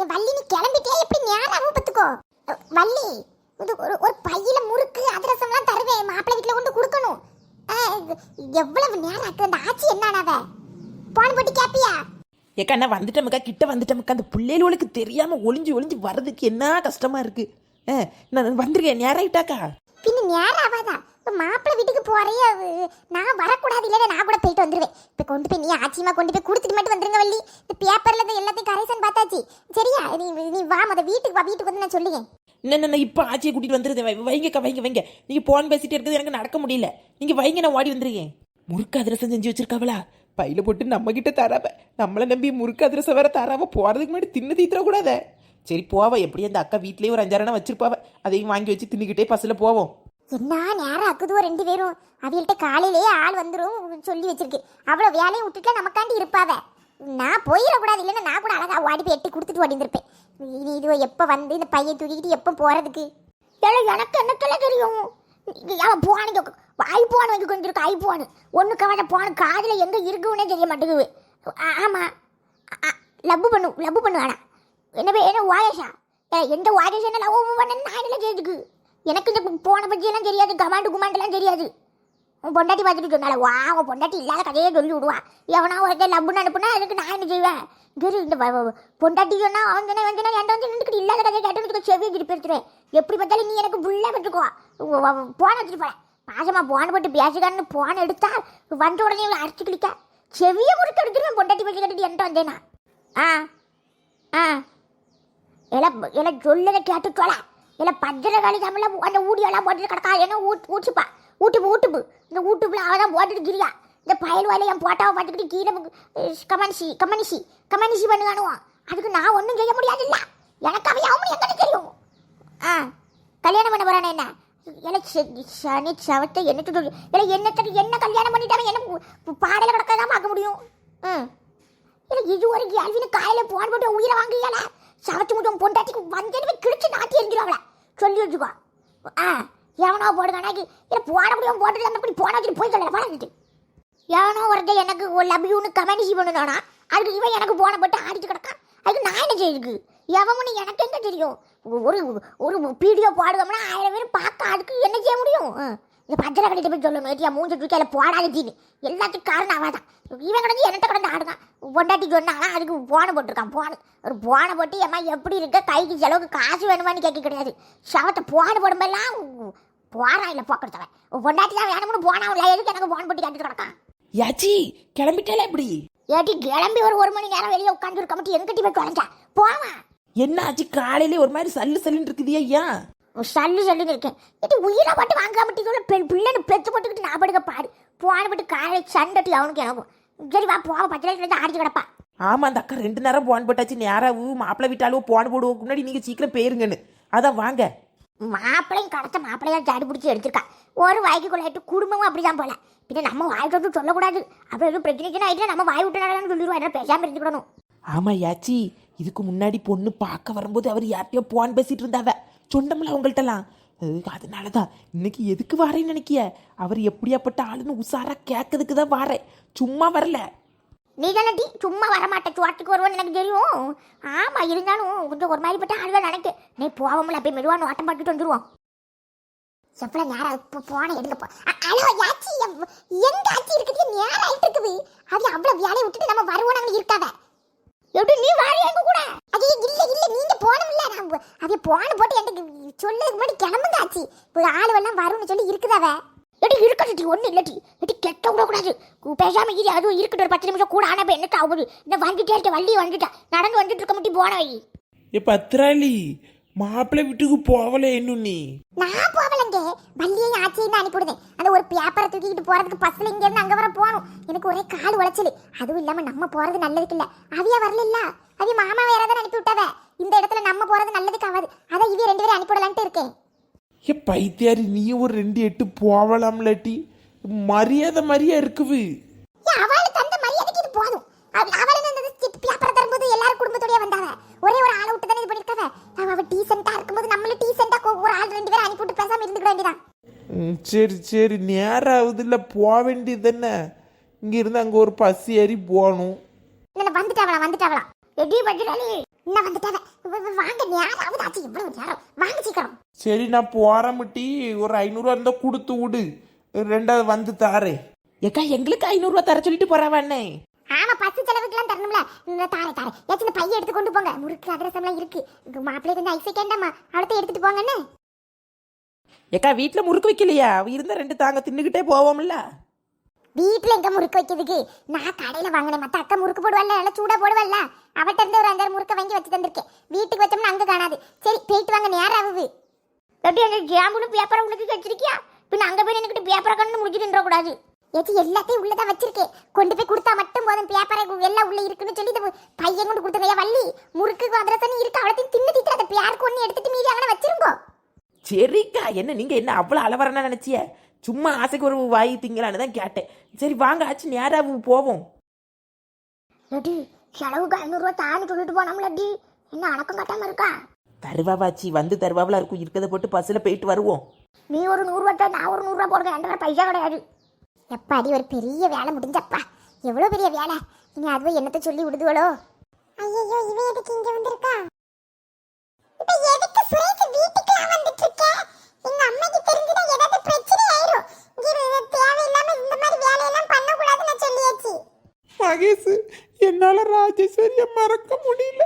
என் வள்ளி நீ கிளம்பிட்டே எப்படி நேரம் பத்துக்கோ. வள்ளி இது ஒரு பையில முறுக்கு அதிரசம்லாம் தருவேன், மாப்பிள்ளை வீட்டுல கொண்டு கொடுக்கணும். எவ்வளவு நேரம் ஆக்கு அந்த ஆச்சி என்னானவ போன் போட்டு கேப்பியா? ஏக்கா நான் வந்துட்டமுக்கா, கிட்ட வந்துட்டமுக்கா. அந்த பிள்ளைகளுக்கு தெரியாம ஒளிஞ்சு ஒளிஞ்சு வர்றதுக்கு என்ன கஷ்டமா இருக்கு. நான் வந்துருக்கேன், நேரம் ஆயிட்டாக்கா. பின்ன நேரம் ஆகாதா? மாப்பிள்ளை வீட்டுக்கு போறைய நான் வரக்கூடாது, இல்லைன்னா நான் கூட போயிட்டு வந்துருவேன். இப்போ கொண்டு போய் நீ ஆச்சியமா கொண்டு போய் கொடுத்துட்டு மட்டும் வந்துருங்க வள்ளி. இந்த பேப்பர்ல இருந்து எல்லாத்தையும் கரெக்ஷன் பார்த்தாச்சு சரியா? நீ வா முத வீட்டுக்கு வா, வீட்டுக்கு வந்து நான் சொல்லுவேன். நான் இப்போ ஆச்சியை கூட்டிட்டு வந்துருந்தேன். வைங்கக்கா வைங்க. நீங்க போன் பேசிட்டு இருக்கிறது எனக்கு நடக்க முடியல. நீங்க வைங்க, நான் ஓடி வந்துருக்கேன். முறுக்கு அதிரசம் செஞ்சு வச்சிருக்காவளா? பையில போட்டு நம்ம கிட்ட தராவ, நம்மளை நம்பி முறுக்கு அதிரசம் வேற தராவ. போறதுக்கு முன்னாடி தின்னு தீத்துற கூடாத. சரி போவா, எப்படி அந்த அக்கா வீட்லயே ஒரு 5-6 வச்சிருப்பாவ, அதையும் வாங்கி வச்சு தின்னுக்கிட்டே பஸ்ல போவோம். என்ன நேரம் ஆக்குதுவோ ரெண்டு பேரும். அவியல்கிட்ட காலையிலேயே ஆள் வந்துடும் சொல்லி வச்சிருக்கு. அவ்வளோ வேலையை விட்டுட்டு நமக்காண்டி இருப்பாவ. நான் போயிடக்கூடாது, இல்லைன்னா நான் கூட அழகா ஓடி போய் எட்டி கொடுத்துட்டு ஓடிந்திருப்பேன். இனி இது எப்போ வந்து இந்த பையன் தூக்கிக்கிட்டு எப்போ போறதுக்கு? எனக்கு என்னக்கெல்லாம் தெரியும். அவன் போனுங்க ஐபோன் வாங்கி கொண்டிருக்கு. ஐபோனு ஒன்று கவலை போன காதில் எங்கே இருக்குன்னே தெரிய மாட்டேங்குது. ஆமாம் லவ் பண்ணு வேணாம். என்ன வாயசா? எந்த வாயசா என்ன லவ் பண்ணு நான் இல்லை கேட்டுக்கு. எனக்கு இந்த போனை பற்றியெல்லாம் தெரியாது, குமாண்டெல்லாம் தெரியாது. உன் பொண்டாட்டி பார்த்துட்டு சொன்னால வா, உன் பொண்டாட்டி இல்லாத கதையே சொல்லி விடுவான். எவனா ஒருத்தர் லவ்னு அனுப்புனா அதுக்கு நான் என்ன செய்வேன்? சரி இந்த பொண்டாட்டி சொன்னா அவன் வந்தனா என்கிட்ட வந்து நின்றுக்கிட்டு இல்லாத கதையை கேட்டு செவியை திருப்பி எடுத்துருவேன். எப்படி பார்த்தாலும் நீ எனக்கு புள்ள வச்சுக்கோ. போனை வச்சுட்டு போறேன். பாசமா போன போட்டு பேசுகான்னு போனை எடுத்தா வந்த உடனே அரைச்சி கிளிக்க செவியை முறுக்க எடுத்துருவேன். பொண்டாட்டி பேசி கேட்டுட்டு என்கிட்ட வந்தேனா? எல்லாம் சொல்லதை கேட்டு சொல்ல. இல்லை பஞ்சர காலி தமிழ அந்த ஊடியெல்லாம் போட்டுட்டு கிடக்கா. ஏன்னா ஊட்டுப்பா ஊட்டுப்பு இந்த ஊட்டுப்புல அவள் தான் போட்டுட்டு கிரியா. இந்த பயல் வாயில என் போட்டாவை பார்த்துக்கிட்டு கீழே கமனிசி பண்ணுவானுவான். அதுக்கு நான் ஒன்றும் செய்ய முடியாது. இல்லை எனக்கு அவைய அவனு எங்கே தெரியும். கல்யாணம் பண்ண போறானே என்ன? எனக்கு சனி சவத்தை என்னட்டு சொல்லு. இல்லை என்ன கல்யாணம் பண்ணிட்டாலும் என்ன பாடலை கிடக்கதான் பார்க்க முடியும். இல்லை இது வரைக்கும் அல்வின்னு காலையில் போன் போட்டு உயிரை வாங்குறியால சவத்து முட்டும் பொண்டாட்டிக்கு வந்தேன்னு கிழிச்சு நாட்டி எரிஞ்சிருவாங்கள சொல்லி வச்சுக்கோ. எவனோ போடுக்கானாக்கி இல்லை போட முடியும் போட்டு அப்படி போன வச்சுட்டு போய் சொல்ல போனது. எவனோ ஒருத்தர் எனக்கு லவ்யூன்னு கமெண்ட்ஸி பண்ணுதானா, அதுக்கு இவன் எனக்கு போன போட்டு ஆடிட்டு கிடக்கான். அதுக்கு நான் என்ன செய்யுது? எவனு எனக்கு என்ன தெரியும்? ஒரு வீடியோ போடுவோம்னா 1000 பேர் பார்க்க, அதுக்கு என்ன செய்ய முடியும்? இந்த பத்திர கடையிட்ட போய் சொல்லணும் ஏட்டியா மூஞ்ச தூக்கியால போடாதீன்னு. எல்லாத்துக்கும் காரணம் அவன் தான். இவன் கிடந்து என்னட்ட கிடந்து ஆடுதான். பொண்டாட்டி சொன்னாங்கன்னா அதுக்கு போனை போட்டிருக்கான். ஒரு போனை போட்டு ஏமா எப்படி இருக்க, கைக்கு செலவுக்கு காசு வேணுமான்னு கேட்க கிடையாது. சவத்தை போனை போடும்போதெல்லாம் போறான். இல்லை போக்கிறவன் பொண்டாட்டி தான் வேணும்னு போனா எதுக்கு எனக்கு போன் போட்டு கேட்டுட்டு கிடக்கான். யாச்சி கிளம்பிட்டாலே எப்படி? ஏட்டி கிளம்பி ஒரு மணி நேரம் வெளியே உட்காந்து இருக்க மட்டும் எங்கிட்ட போய் தொலைஞ்சா போவான். என்ன ஆச்சு? காலையிலே ஒரு மாதிரி சல்லுன்னு இருக்குதியா? ஏன் சல்லுன்னு இருக்கேன்? ஏட்டி உயிரை மட்டும் வாங்காமட்டிக்குள்ள பிள்ளைன்னு பெற்று போட்டுக்கிட்டு நான் படுக்க பாடு போன போட்டு காலை சண்டட்டி அவனுக்கு எனக்கும். சரி வா போவ 10 லட்சம் ஆடிச்சு கிடப்பா. ஆமா அந்த அக்கா 2 நேரம் போன் போட்டாச்சு. நேரம் மாப்பிள்ளை வீட்டாலும் போன் போடுவோம் முன்னாடி நீங்க சீக்கிரம் போயிருங்கன்னு. அதான் வாங்க. மாப்பிள்ளையும் கடத்த மாப்பிள்ளையா ஜாடி பிடிச்சி எடுத்திருக்கா. ஒரு வாய்க்கு கொள்ளாட்டு குடும்பமும் அப்படிதான் போல. பின்ன நம்ம வாய் விட்டு சொல்லக்கூடாது. அப்புறம் எதுவும் பிரச்சனை ஆயிட்டு நம்ம வாய் விட்டு சொல்லிடுவோம். பேசாம இருந்துக்கணும். ஆமா யாச்சி, இதுக்கு முன்னாடி பொண்ணு பார்க்க வரும்போது அவர் யார்கிட்டயோ போன் பேசிட்டு இருந்தாவ சொன்னோம்ல அவங்கள்ட்டலாம். அதனாலதான் இன்னைக்கு எதுக்கு வாரேன்னு நினைக்கிய? அவர் எப்படியாப்பட்ட ஆளுன்னு உசாரா கேட்கறதுக்கு தான் வாரேன், சும்மா வரல. நீ தானே டி சும்மா வரமாட்டேன், சுவாட்டுக்கு வருவோன்னு எனக்கு தெரியும். ஆமா இருந்தாலும் கொஞ்சம் ஒரு மாதிரி பட்ட ஆளுதான் நினைக்க. நீ போவோம்ல போய் மெதுவான ஓட்டம் பாட்டுட்டு வந்துருவோம். எவ்வளவு நேரம் இப்போ போன எடுக்க ஹலோ யாச்சி, எங்க ஆச்சி இருக்குது? நேரம் ஆயிட்டு இருக்குது. அது அவ்வளவு வேலையை விட்டுட்டு நம்ம வருவோம். நாங்கள் இருக்காத எப்படி நீ வாரி எங்க கூட? அது இல்ல நீங்க போனோம்ல, நான் அதே போன போட்டு எனக்கு சொல்லுறதுக்கு முன்னாடி கிளம்புங்க ஆச்சி. இப்போ ஆளுவெல்லாம் வரும்னு சொல்லி இருக்குதாவ. எடி இருக்கட்டி ஒன்றும் இல்லட்டி எட்டி கெட்ட விடக்கூடாது. பேசாம இது அதுவும் இருக்கட்டும். ஒரு 10 நிமிஷம் கூட ஆனால் என்னட்டு ஆகுது. இந்த வந்துட்டே இருக்க வள்ளி வந்துட்டா நடந்து வந்துட்டு இருக்க மட்டும் போன வை. பத்திராளி மாப்பிள்ளை வீட்டுக்கு போவல இன்னும்? நீ நான் போவலங்க, வள்ளியை ஆச்சியும் அனுப்பிவிடுதேன். அந்த ஒரு பேப்பரை தூக்கிட்டு போறதுக்கு பஸ்ல இங்க இருந்து அங்க வர போகணும். எனக்கு ஒரே கால் உளைச்சல். அதுவும் இல்லாம நம்ம போறது நல்லதுக்கு இல்ல. அவியா வரல, அவிய மாமா வேற ஏதாவது அனுப்பி விட்டாவ. இந்த இடத்துல நம்ம போறது நல்லதுக்கு ஆகாது. அதான் இவ 2 பேரும் அனுப்பிவிடலான்ட்டு இருக்கேன். பைத்தியாரி நீயும் ஒரு 2-8 போவலாம்லாட்டி மரியாதை இருக்குது. அவளுக்கு அந்த மரியாதைக்கு இது போதும். அவளுக்கு அந்த பேப்பரை தரும்போது எல்லாரும் குடும்பத்தோடய வந்தாவ. ஒரே ஒரு ஆளை விட்டு தானே இது பண்ணிருக்காவ. அவ டீசெண்டா இருக்கும்போது நம்மளும் டீசெண்டா ஒரு ஆள் 2 பேரும் அனுப்பிவிட்டு பேசாம இருந்துக்க வேண்டியதான். சரி நேரம் ஆகுதுல்ல, போக வேண்டியது தானே. இங்க இருந்து அங்க ஒரு பஸ் ஏறி போகணும். வந்துட்டாவலாம். எடி பஜ்ராலி இன்னும் வந்துட்டாவ. வாங்க, நேரம் ஆகுது ஆச்சு, இவ்வளவு நேரம். வாங்க சீக்கிரம். சரி நான் போறேன் முட்டி. ஒரு 500 இருந்தா கொடுத்து விடு, ரெண்டாவது வந்து தாரே. ஏக்கா எங்களுக்கு 500 தர சொல்லிட்டு போறாவண்ணே. ஆமா, பஸ் செலவுக்குலாம் தரணும்ல. இந்த தாரே ஏச்சு இந்த பைய எடுத்து கொண்டு போங்க. முறுக்கு அதிரசம்லாம் இருக்கு. மாப்பிள்ளை கொஞ்சம் ஐஸ் கேண்டாமா, அடுத்து எடுத்துட்டு போங்கன்னு. ஏக்கா வீட்டுல முறுக்கு வைக்கலையா? இருந்த 2 தாங்க தின்னுகிட்டே போவோம்ல. வீட்டுல எங்க முறுக்கு வைக்கிறதுக்கு? நான் கடையில வாங்கினேன். மத்த அக்கா முறுக்கு போடுவாள்ல, நல்லா சூடா போடுவாள்ல, அவட்ட இருந்து ஒரு 5 முறுக்க வாங்கி வச்சு தந்திருக்கேன். வீட்டுக்கு வச்சோம்னா அங்க காணாது. சரி போயிட்டு வாங்க, நேரம் ஆகுது. எப்படி அந்த ஜாம்புன்னு பேப்பரை உங்களுக்கு வச்சிருக்கியா? பின்ன அங்க போய் எனக்கு பேப்பரை கண்டு முடிச்சுட்டு நின்ற கூடாது. ஏச்சி எல்லாத்தையும் உள்ளதான் வச்சிருக்கேன். கொண்டு போய் கொடுத்தா மட்டும் போதும். பேப்பரை எல்லாம் உள்ள இருக்குன்னு சொல்லி பையன் கொண்டு கொடுத்ததையா வள்ளி. முறுக்கு அதிரசம் இருக்கு, அவளத்தையும் தின்னு தீக்கிற. அதை பேருக்கு ஒண்ணு எடுத்துட்டு மீறி அங்கே வச்சிருங்கோ. சரிக்கா, என்ன நீங்க என்ன அவ்வளவு அளவரனா நினைச்சிய? சும்மா ஆசைக்கு ஒரு வாய் திங்கலான்னு தான் கேட்டேன். சரி வாங்க ஆச்சு, நேராக போவோம். லட்டி செலவுக்கு 500 தான்னு சொல்லிட்டு போனோம். லட்டி என்ன அடக்கம் கட்டாம இருக்கா? தருவாவாச்சி வந்து தருவாவில் இருக்கும். இருக்கிறத போட்டு பஸ்ஸில் போயிட்டு வருவோம். நீ ஒரு 100 நான் ஒரு 100 போடுறேன். என்கிட்ட பைசா கிடையாது. எப்பாடி ஒரு பெரிய வேலை முடிஞ்சப்பா. எவ்வளவு பெரிய வேலை. நீ அதுவே என்னத்தை சொல்லி விடுதுவளோ? ஐயோ, இவ எதுக்கு இங்க வந்திருக்கா? இப்ப எதுக்கு சுரேஷ் வீட்டுக்கு வந்துட்டு இருக்க? எங்க அம்மாக்கு தெரிஞ்சுனா ஏதாவது பிரச்சனை ஆயிரும். இங்க தேவையில்லாம இந்த மாதிரி வேலையெல்லாம் பண்ண கூடாதுன்னு சொல்லியாச்சு. மகேஷ், என்னால ராஜேஸ்வரிய மறக்க முடியல.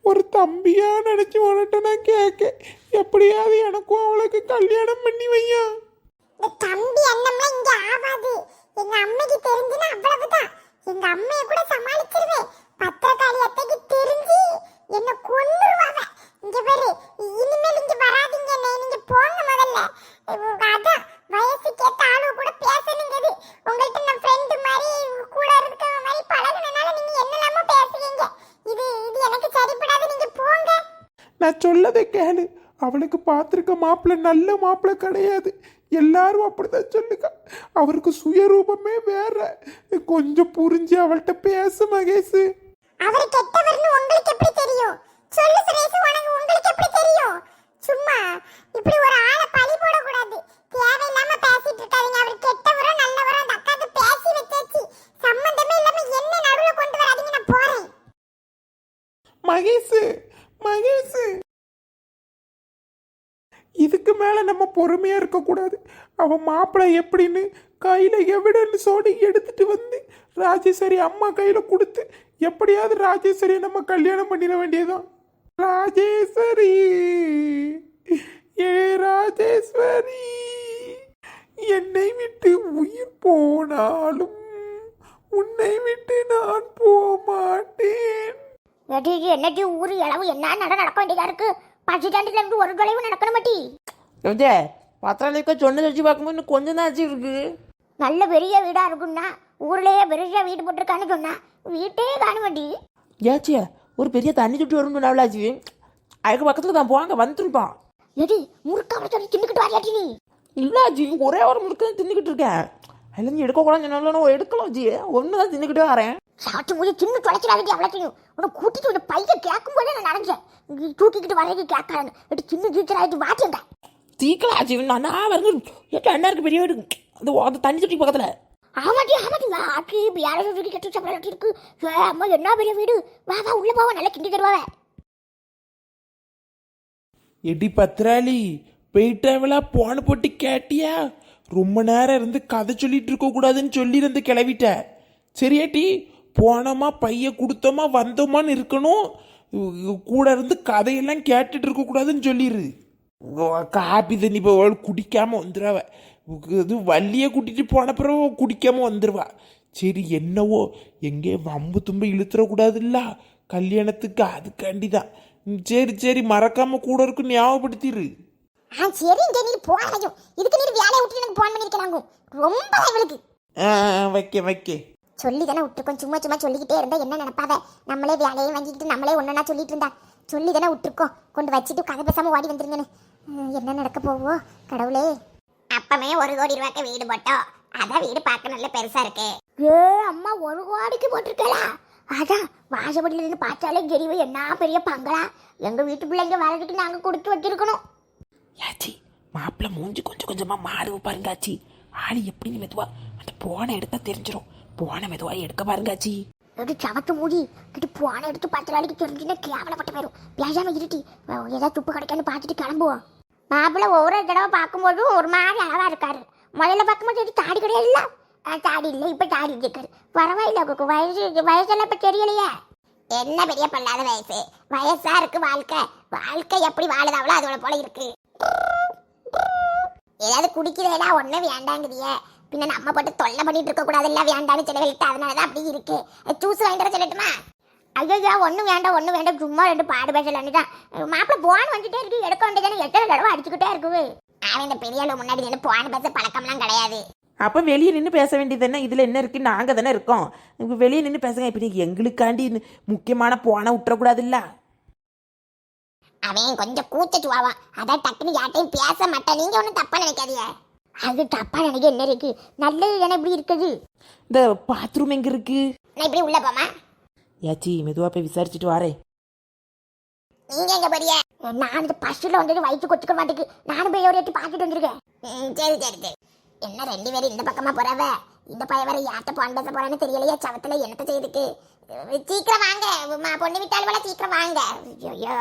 ஒரு தம்பியா நினைச்சு உன்கிட்ட நான் கேட்க, எப்படியாவது எனக்கும் அவளுக்கு கல்யாணம் பண்ணி வையா. இந்த தம்பி அண்ணம்லாம் இங்க ஆகாது. எங்க அம்மைக்கு தெரிஞ்சுனா அவ்வளவுதான். எங்க அம்மையை கூட சமாளிச்சிருவேன். பத்திரக்காளி அத்தைக்கு தெரிஞ்சு என்ன கொன்னுருவாங்க. இங்க பாரு, இனிமேல் இங்க வராதீங்க. நீங்க போங்க முதல்ல. அதான் வயசுக்கு ஏத்த ஆளு கூட பேசணுங்கிறது. உங்கள்ட்ட நான் ஃப்ரெண்டு மாதிரி கூட இருக்கிற மாதிரி பழகுனனால நீங்க என்னெல்லாமோ பேசுவீங்க. இது எனக்கு சரிப்படாது. நீங்க போங்க. நான் சொல்லதை கேளு. அவளுக்கு பார்த்துருக்க மாப்பிள்ளை நல்ல மாப்பிள்ளை கிடையாது. எல்லாரும் அப்படிதான் சொல்லுங்க. அவருக்கு சுயரூபமே வேற. கொஞ்சம் புரிஞ்சு அவள்கிட்ட பேசு மகேஷ். அவர் கெட்டவர்னு உங்களுக்கு எப்படி தெரியும்? சொல்லு சுரேஷ், உங்களுக்கு எப்படி தெரியும்? சும்மா இப்படி ஒரு ஆளை பழி போட கூடாது. தேவையில்லாம பேசிட்டு இருக்காதீங்க. அவர் கெட்டவரோ நல்லவரோ அந்த அக்காக்கு பேசி வச்சாச்சு. சம்பந்தமே இல்லாம என்ன நடுவுல கொண்டு வராதீங்க. நான் போறேன். மகேஷ், இதுக்கு மேல நம்ம பொறுமையா இருக்க கூடாது. அவன் மாப்பிள்ளை எப்படின்னு கையில எவிடன்னு சோடி எடுத்துட்டு வந்து ராஜேஸ்வரி அம்மா கையில கொடுத்து எப்படியாவது ராஜேஸ்வரியை நம்ம கல்யாணம் பண்ணிட வேண்டியதான். ராஜேஸ்வரி, ஏ ராஜேஸ்வரி, என்னை விட்டு உயிர் போனாலும் உன்னை விட்டு நான் போக மாட்டேன். என்னடி ஊரு இளவு என்ன நடக்க வேண்டியதா இருக்கு? பசிட்டாண்டில இருந்து ஒரு தொலைவு நடக்கணும் மாட்டி. பத்திராளிக்க சொன்னதை வச்சு பார்க்கும்போது கொஞ்சம் தான் ஆச்சு இருக்கு. நல்ல பெரிய வீடா இருக்குன்னா ஊர்லயே பெரிய வீடு போட்டிருக்கான்னு சொன்னா வீட்டே காண மாட்டி. ஏச்சியா ஒரு பெரிய தண்ணி சுட்டி வரும்னு நவலாச்சு. அதுக்கு பக்கத்துல தான் போவாங்க வந்துருப்பான். எடி முறுக்காம சொல்லி தின்னுக்கிட்டு வரையாட்டி நீ? இல்லாச்சி ஒரே ஒரு முறுக்க தின்னுக்கிட்டு இருக்கேன். அதுலேருந்து எடுக்கக்கூடாதுன்னு சொன்னாலும் எடுக்கலாம் ஜி. ஒன்று தான் தின்னுக்கிட்டே வரேன். சாப்பிட்டு போய் தின்னு தொலைச்சிடாதீங்க. அவ்வளோத்தையும் உன்னை கூட்டிட்டு ஒரு பைய கேட்கும் போதே நான் நினைச்சேன் தூக்கிக்கிட்டு வரைக்கும் கேட்கறான்னு. எட்டு சின்ன டீச்சராகிட்டு வாட்டிங்க தீக்கலாச்சி. நான் வருங்க என்ன இருக்கு பெரிய வீடு அந்த தண்ணி சுட்டி பக்கத்தில். ஆமாட்டி ஆட்டி யாரை சொல்லி கெட்டு சாப்பிட இருக்கு. அம்மா என்ன பெரிய வீடு. வா உள்ள போவா, நல்லா கிண்டி தருவாவே. எடி பத்திராளி, போயிட்டாவளா போன போட்டு கேட்டியா? ரொம்ப நேரம் இருந்து கதை சொல்லிட்டு இருக்க கூடாதுன்னு சொல்லி இருந்து கிளவிட்ட. சரியாட்டி போனோமா பைய கொடுத்தோமா வந்தோமான்னு இருக்கணும். கூட இருந்து கதையெல்லாம் கேட்டுட்டு இருக்க கூடாதுன்னு சொல்லிடு. காப்பி தண்ணி இப்போ குடிக்காம வந்துடுவ. இது வள்ளியை கூட்டிட்டு போன பிறகு குடிக்காம வந்துடுவா. சரி என்னவோ எங்கே வம்பு தும்பு இழுத்துறக்கூடாதுல்ல கல்யாணத்துக்கு, அதுக்காண்டி தான். சரி மறக்காம கூட இருக்கு ஞாபகப்படுத்திடு. சரி நீ போகணும். இதுக்கு நீ வேலையை விட்டு எனக்கு போன் பண்ணிருக்கலாங்க. ரொம்ப இவளுக்கு வைக்க சொல்லி தானே விட்டுருக்கோம். சும்மா சொல்லிக்கிட்டே இருந்தா என்ன நினைப்பாவ? நம்மளே வேலையை வாங்கிக்கிட்டு நம்மளே ஒன்னா சொல்லிட்டு இருந்தா. சொல்லி தானே விட்டுருக்கோம். கொண்டு வச்சுட்டு கதை பேசாம ஓடி வந்துருங்கன்னு. என்ன நடக்க போவோ கடவுளே. அப்பமே 1 கோடி ரூபாய்க்கு வீடு போட்டோம். அதான் வீடு பார்க்க நல்ல பெருசா இருக்கு. அம்மா 1 கோடிக்கு போட்டிருக்கலா? அதான் வாசப்படியில இருந்து பார்த்தாலே தெரிவு என்ன பெரிய பங்களா. எங்க வீட்டு பிள்ளைங்க வரதுக்கு நாங்க கொடுத்து வச்சிருக்கணும். யாச்சி மாப்பிள்ள மூஞ்சி கொஞ்சமா மாறு பாருங்காச்சி. ஆளு எப்படின்னு மெதுவா அந்த போனை எடுத்தா தெரிஞ்சிடும். போனை மெதுவா எடுக்க பாருங்காச்சி. எடுத்து சவத்து மூடி கிட்ட போன எடுத்து 10 நாளைக்கு தெரிஞ்சுன்னா கேவலப்பட்ட போயிடும். பேசாம இருட்டி ஏதாவது துப்பு கிடைக்கான்னு பார்த்துட்டு கிளம்புவோம். மாப்பிள்ளை ஒவ்வொரு தடவை பார்க்கும்போதும் ஒரு மாதிரி அழகா இருக்காரு. முதல்ல பார்க்கும்போது எடுத்து தாடி கிடையாது இல்லை, தாடி இல்லை, இப்போ தாடி இருக்காரு. பரவாயில்ல, வயசெல்லாம் இப்போ தெரியலையே. என்ன பெரிய பல்லாத வயசு, வயசா இருக்கு வாழ்க்கை. வாழ்க்கை எப்படி வாழுதாவளோ அதோட போல இருக்கு. ஏதாவது குடிக்கிறதா ஒன்றும் வேண்டாங்குதியே, பின்ன நம்ம போட்டு தொல்லை பண்ணிட்டு இருக்க கூடாது. இல்லை வேண்டான்னு சிலவெளிட்டு, அதனாலதான் அப்படி இருக்கு. ஜூஸ் வாங்கிட்டு சொல்லட்டுமா? ஐயோ ஒன்றும் வேண்டாம், சும்மா 2 பாடு பேசலான்னு தான். மாப்பிள்ளை போன் வந்துட்டே இருக்கு, எடுக்க வேண்டியதானே. எத்தனை தடவை அடிச்சுக்கிட்டே இருக்குது. அவன் இந்த பெரிய ஆளு முன்னாடி நின்று போன் பேச பழக்கம்லாம் கிடையாது. அப்போ வெளியே நின்று பேச வேண்டியது என்ன? இதில் என்ன இருக்குது? நாங்கள் தானே இருக்கோம். இப்போ வெளியே நின்று பேசுங்க. இப்போ நீங்கள் எங்களுக்காண்டி முக்கியமான போனை விட்டுறக்கூடாதுல்ல. அவன் கொஞ்சம் கூச்சச்சுவான், அதான் டக்குன்னு யார்ட்டையும் பேச மாட்டேன். நீங்க ஒன்றும் தப்பா நினைக்காதீங்க. அது தப்பா நினைக்க என்ன இருக்கு? நல்லது தானே இப்படி இருக்குது. இந்த பாத்ரூம் எங்கே இருக்கு? நான் இப்படி உள்ள போமா? ஏச்சி மெதுவாக போய் விசாரிச்சுட்டு வரேன். நீங்க எங்க போறிய? நான் இந்த பஸ்ல வந்து வயிற்று கொத்துக்க மாட்டேக்கு. நானும் போய் ஒரு எட்டி பார்த்துட்டு வந்திருக்கேன். சரி. என்ன 2 பேரும் இந்த பக்கமா போறவ? இந்த பையன் வேற யார்கிட்ட போன் பேச போறான்னு தெரியலையா? சவத்துல என்னத்த செய்யுதுக்கு? சீக்கிரம் வாங்க, பொண்ணு விட்டாலும் சீக்கிரம் வாங்க. ஐயோ